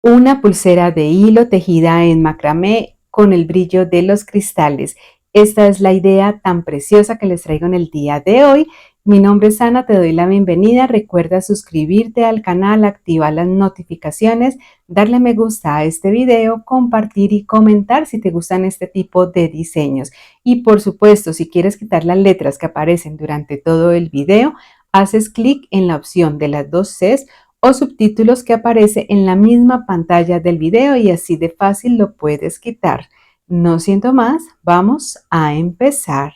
Una pulsera de hilo tejida en macramé con el brillo de los cristales. Esta es la idea tan preciosa que les traigo en el día de hoy. Mi nombre es Ana, te doy la bienvenida. Recuerda suscribirte al canal, activar las notificaciones, darle me gusta a este video, compartir y comentar si te gustan este tipo de diseños. Y por supuesto, si quieres quitar las letras que aparecen durante todo el video, haces clic en la opción de las dos Cs o subtítulos que aparece en la misma pantalla del video y así de fácil lo puedes quitar. No siento más, vamos a empezar.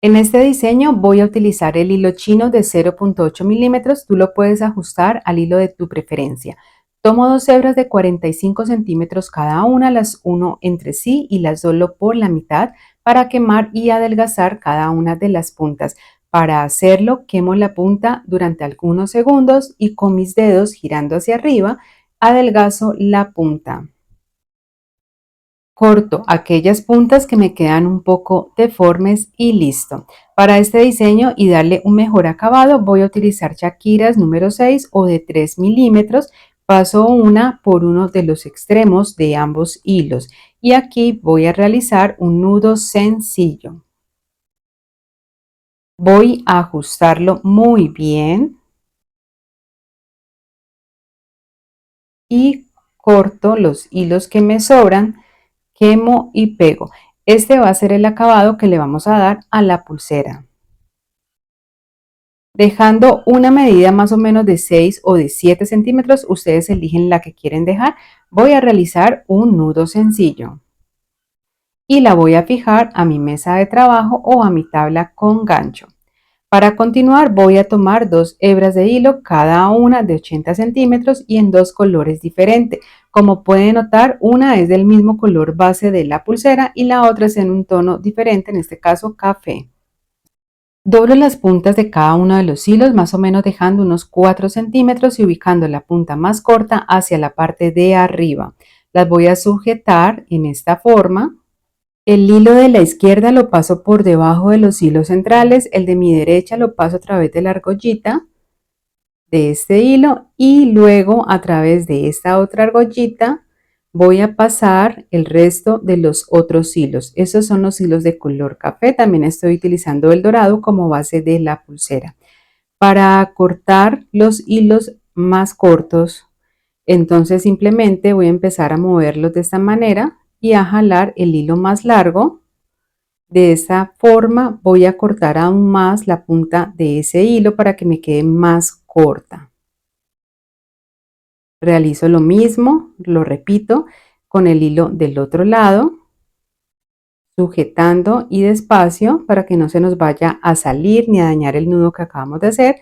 En este diseño voy a utilizar el hilo chino de 0.8 milímetros, tú lo puedes ajustar al hilo de tu preferencia. Tomo dos hebras de 45 centímetros cada una, las uno entre sí y las doblo por la mitad para quemar y adelgazar cada una de las puntas. Para hacerlo, quemo la punta durante algunos segundos y con mis dedos girando hacia arriba, adelgazo la punta. Corto aquellas puntas que me quedan un poco deformes y listo. Para este diseño y darle un mejor acabado voy a utilizar Shakiras número 6 o de 3 milímetros. Paso una por uno de los extremos de ambos hilos y aquí voy a realizar un nudo sencillo. Voy a ajustarlo muy bien y corto los hilos que me sobran, quemo y pego. Este va a ser el acabado que le vamos a dar a la pulsera. Dejando una medida más o menos de 6 o de 7 centímetros, ustedes eligen la que quieren dejar. Voy a realizar un nudo sencillo y la voy a fijar a mi mesa de trabajo o a mi tabla con gancho. Para continuar voy a tomar dos hebras de hilo, cada una de 80 centímetros y en dos colores diferentes. Como pueden notar, una es del mismo color base de la pulsera y la otra es en un tono diferente, en este caso café. Doblo las puntas de cada uno de los hilos, más o menos dejando unos 4 centímetros y ubicando la punta más corta hacia la parte de arriba. Las voy a sujetar en esta forma. El hilo de la izquierda lo paso por debajo de los hilos centrales, el de mi derecha lo paso a través de la argollita de este hilo y luego a través de esta otra argollita voy a pasar el resto de los otros hilos. Esos son los hilos de color café, también estoy utilizando el dorado como base de la pulsera. Para cortar los hilos más cortos, entonces simplemente voy a empezar a moverlos de esta manera y a jalar el hilo más largo. De esta forma voy a cortar aún más la punta de ese hilo para que me quede más corta. Realizo lo mismo, lo repito, con el hilo del otro lado, sujetando y despacio para que no se nos vaya a salir ni a dañar el nudo que acabamos de hacer.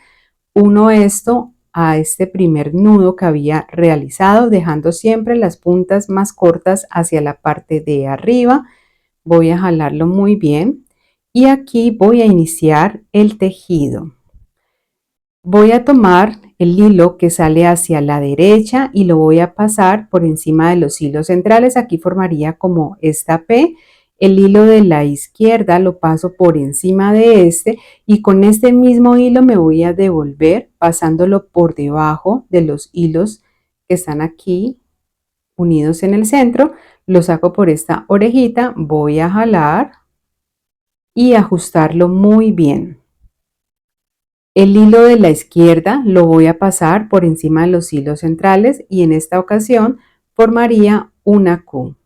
Uno esto a este primer nudo que había realizado, dejando siempre las puntas más cortas hacia la parte de arriba. Voy a jalarlo muy bien y aquí voy a iniciar el tejido. Voy a tomar el hilo que sale hacia la derecha y lo voy a pasar por encima de los hilos centrales. Aquí formaría como esta P. El hilo de la izquierda lo paso por encima de este y con este mismo hilo me voy a devolver pasándolo por debajo de los hilos que están aquí unidos en el centro. Lo saco por esta orejita, voy a jalar y ajustarlo muy bien. El hilo de la izquierda lo voy a pasar por encima de los hilos centrales y en esta ocasión formaría una Q.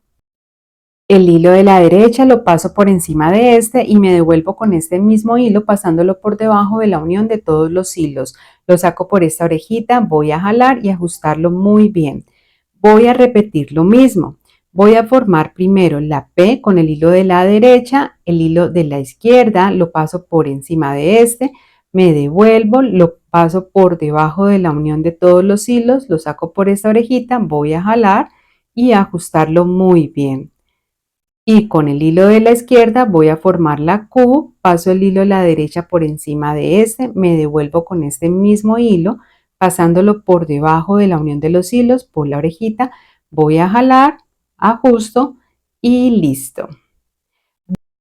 El hilo de la derecha lo paso por encima de este y me devuelvo con este mismo hilo pasándolo por debajo de la unión de todos los hilos. Lo saco por esta orejita, voy a jalar y ajustarlo muy bien. Voy a repetir lo mismo. Voy a formar primero la P con el hilo de la derecha, el hilo de la izquierda lo paso por encima de este, me devuelvo, lo paso por debajo de la unión de todos los hilos, lo saco por esta orejita, voy a jalar y a ajustarlo muy bien. Y con el hilo de la izquierda voy a formar la Q, paso el hilo de la derecha por encima de este, me devuelvo con este mismo hilo, pasándolo por debajo de la unión de los hilos, por la orejita, voy a jalar, ajusto y listo.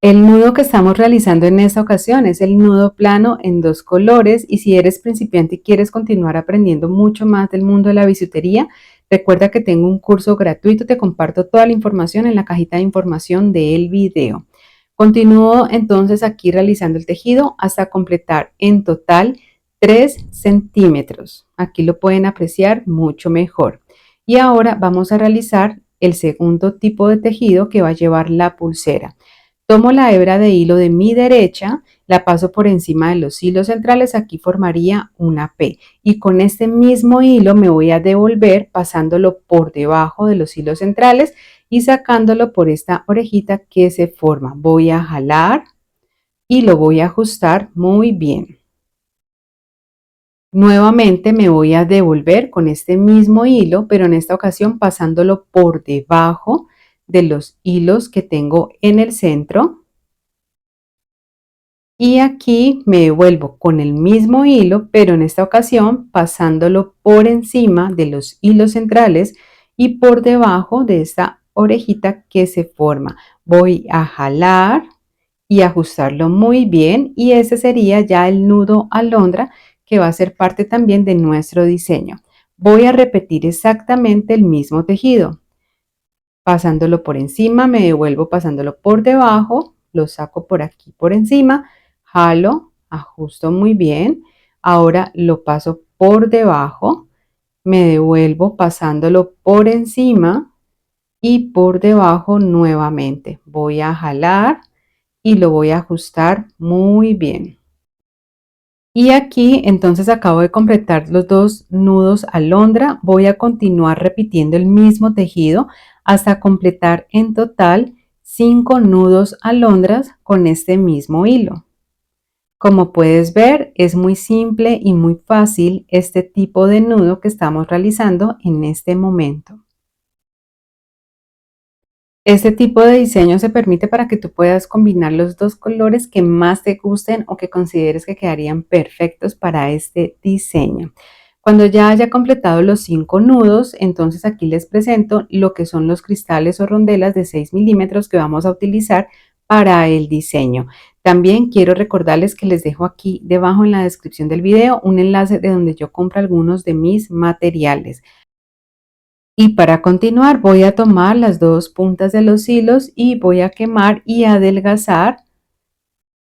El nudo que estamos realizando en esta ocasión es el nudo plano en 2 colores, y si eres principiante y quieres continuar aprendiendo mucho más del mundo de la bisutería, recuerda que tengo un curso gratuito, te comparto toda la información en la cajita de información del video. Continúo entonces aquí realizando el tejido hasta completar en total 3 centímetros. Aquí lo pueden apreciar mucho mejor. Y ahora vamos a realizar el segundo tipo de tejido que va a llevar la pulsera. Tomo la hebra de hilo de mi derecha, la paso por encima de los hilos centrales, aquí formaría una P, y con este mismo hilo me voy a devolver pasándolo por debajo de los hilos centrales y sacándolo por esta orejita que se forma. Voy a jalar y lo voy a ajustar muy bien. Nuevamente me voy a devolver con este mismo hilo, pero en esta ocasión pasándolo por debajo de los hilos que tengo en el centro. Y aquí me devuelvo con el mismo hilo, pero en esta ocasión pasándolo por encima de los hilos centrales y por debajo de esta orejita que se forma. Voy a jalar y ajustarlo muy bien, y ese sería ya el nudo alondra que va a ser parte también de nuestro diseño. Voy a repetir exactamente el mismo tejido. Pasándolo por encima, me devuelvo pasándolo por debajo, lo saco por aquí por encima, jalo, ajusto muy bien, ahora lo paso por debajo, me devuelvo pasándolo por encima y por debajo nuevamente. Voy a jalar y lo voy a ajustar muy bien. Y aquí entonces acabo de completar los 2 nudos alondra. Voy a continuar repitiendo el mismo tejido hasta completar en total 5 nudos alondras con este mismo hilo. Como puedes ver, es muy simple y muy fácil este tipo de nudo que estamos realizando en este momento. Este tipo de diseño se permite para que tú puedas combinar los 2 colores que más te gusten o que consideres que quedarían perfectos para este diseño. Cuando ya haya completado los 5 nudos, entonces aquí les presento lo que son los cristales o rondelas de 6 milímetros que vamos a utilizar para el diseño. También quiero recordarles que les dejo aquí debajo en la descripción del video un enlace de donde yo compro algunos de mis materiales. Y para continuar voy a tomar las 2 puntas de los hilos y voy a quemar y adelgazar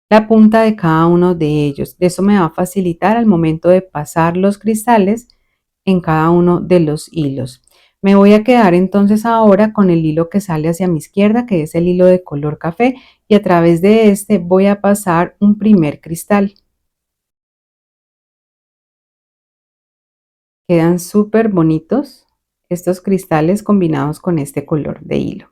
la punta de cada uno de ellos. Eso me va a facilitar al momento de pasar los cristales en cada uno de los hilos. Me voy a quedar entonces ahora con el hilo que sale hacia mi izquierda, que es el hilo de color café, y a través de este voy a pasar un primer cristal. Quedan súper bonitos estos cristales combinados con este color de hilo.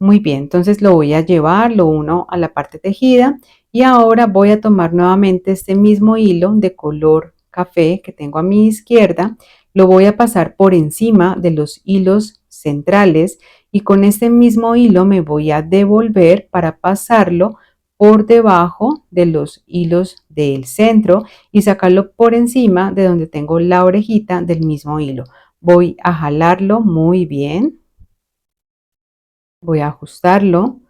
Muy bien, entonces lo voy a llevar, lo uno a la parte tejida, y ahora voy a tomar nuevamente este mismo hilo de color café que tengo a mi izquierda, lo voy a pasar por encima de los hilos centrales, y con este mismo hilo me voy a devolver para pasarlo por debajo de los hilos del centro y sacarlo por encima de donde tengo la orejita del mismo hilo. Voy a jalarlo muy bien. Voy a ajustarlo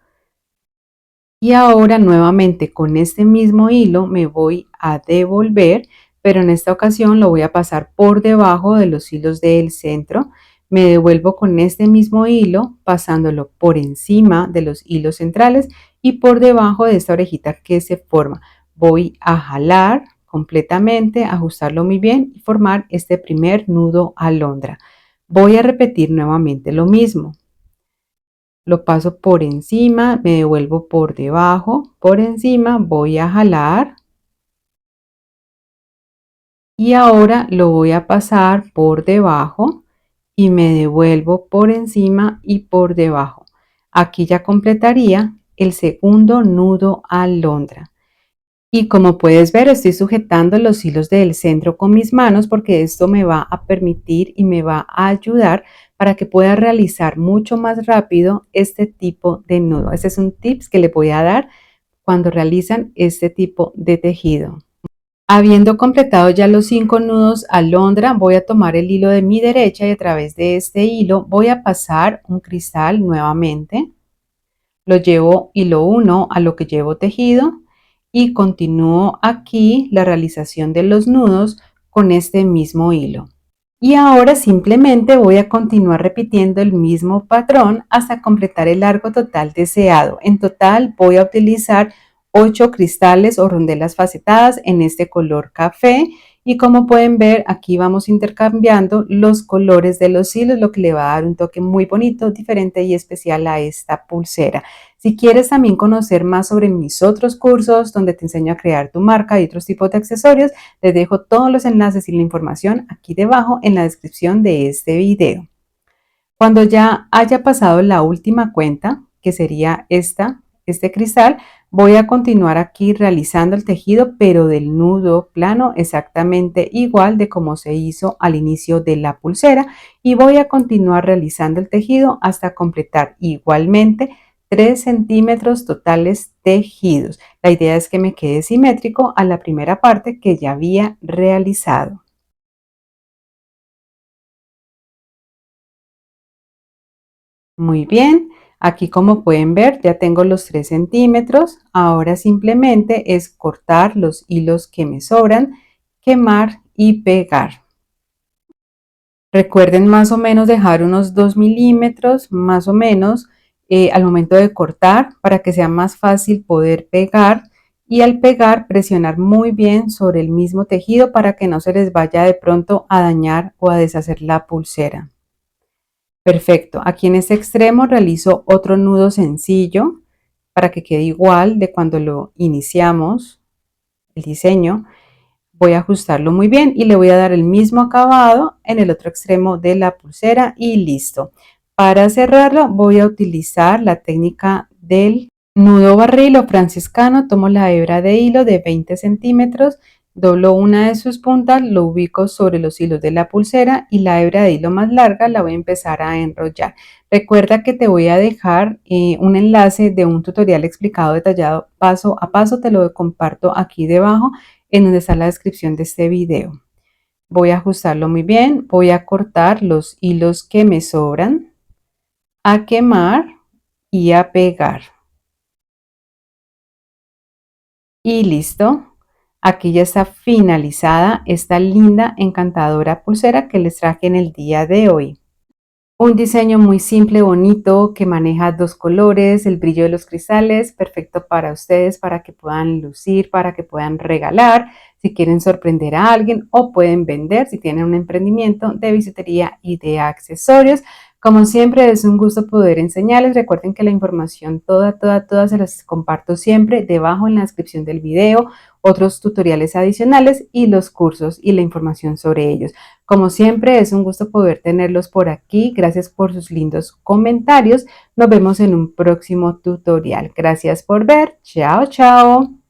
y ahora nuevamente con este mismo hilo me voy a devolver, pero en esta ocasión lo voy a pasar por debajo de los hilos del centro. Me devuelvo con este mismo hilo pasándolo por encima de los hilos centrales y por debajo de esta orejita que se forma. Voy a jalar completamente, ajustarlo muy bien y formar este primer nudo alondra. Voy a repetir nuevamente lo mismo. Lo paso por encima, me devuelvo por debajo, por encima, voy a jalar y ahora lo voy a pasar por debajo y me devuelvo por encima y por debajo. Aquí ya completaría el segundo nudo alondra. Y como puedes ver, estoy sujetando los hilos del centro con mis manos porque esto me va a permitir y me va a ayudar para que pueda realizar mucho más rápido este tipo de nudo. Este es un tips que le voy a dar cuando realizan este tipo de tejido. Habiendo completado ya los 5 nudos alondra, voy a tomar el hilo de mi derecha y a través de este hilo voy a pasar un cristal nuevamente. lo llevo y lo uno a lo que llevo tejido y continúo aquí la realización de los nudos con este mismo hilo. Y ahora simplemente voy a continuar repitiendo el mismo patrón hasta completar el largo total deseado. En total voy a utilizar 8 cristales o rondelas facetadas en este color café y como pueden ver aquí vamos intercambiando los colores de los hilos, lo que le va a dar un toque muy bonito, diferente y especial a esta pulsera. Si quieres también conocer más sobre mis otros cursos donde te enseño a crear tu marca y otros tipos de accesorios, les dejo todos los enlaces y la información aquí debajo en la descripción de este video. Cuando ya haya pasado la última cuenta, que sería este cristal, voy a continuar aquí realizando el tejido, pero del nudo plano exactamente igual de como se hizo al inicio de la pulsera y voy a continuar realizando el tejido hasta completar igualmente 3 centímetros totales tejidos. La idea es que me quede simétrico a la primera parte que ya había realizado. Muy bien, aquí como pueden ver ya tengo los 3 centímetros. Ahora simplemente es cortar los hilos que me sobran, quemar y pegar. Recuerden más o menos dejar unos 2 milímetros más o menos al momento de cortar para que sea más fácil poder pegar y al pegar presionar muy bien sobre el mismo tejido para que no se les vaya de pronto a dañar o a deshacer la pulsera. Perfecto, aquí en este extremo realizo otro nudo sencillo para que quede igual de cuando lo iniciamos el diseño. Voy a ajustarlo muy bien y le voy a dar el mismo acabado en el otro extremo de la pulsera y listo. Para cerrarlo voy a utilizar la técnica del nudo barril o franciscano. Tomo la hebra de hilo de 20 centímetros, doblo una de sus puntas, lo ubico sobre los hilos de la pulsera y la hebra de hilo más larga la voy a empezar a enrollar. Recuerda que te voy a dejar un enlace de un tutorial explicado detallado paso a paso, te lo comparto aquí debajo en donde está la descripción de este video. Voy a ajustarlo muy bien, voy a cortar los hilos que me sobran, a quemar y a pegar. Y listo, aquí ya está finalizada esta linda, encantadora pulsera que les traje en el día de hoy. Un diseño muy simple, bonito, que maneja 2 colores, el brillo de los cristales, perfecto para ustedes, para que puedan lucir, para que puedan regalar, si quieren sorprender a alguien o pueden vender si tienen un emprendimiento de bisutería y de accesorios. Como siempre es un gusto poder enseñarles. Recuerden que la información toda se las comparto siempre debajo en la descripción del video, otros tutoriales adicionales y los cursos y la información sobre ellos. Como siempre es un gusto poder tenerlos por aquí. Gracias por sus lindos comentarios. Nos vemos en un próximo tutorial. Gracias por ver. Chao, chao.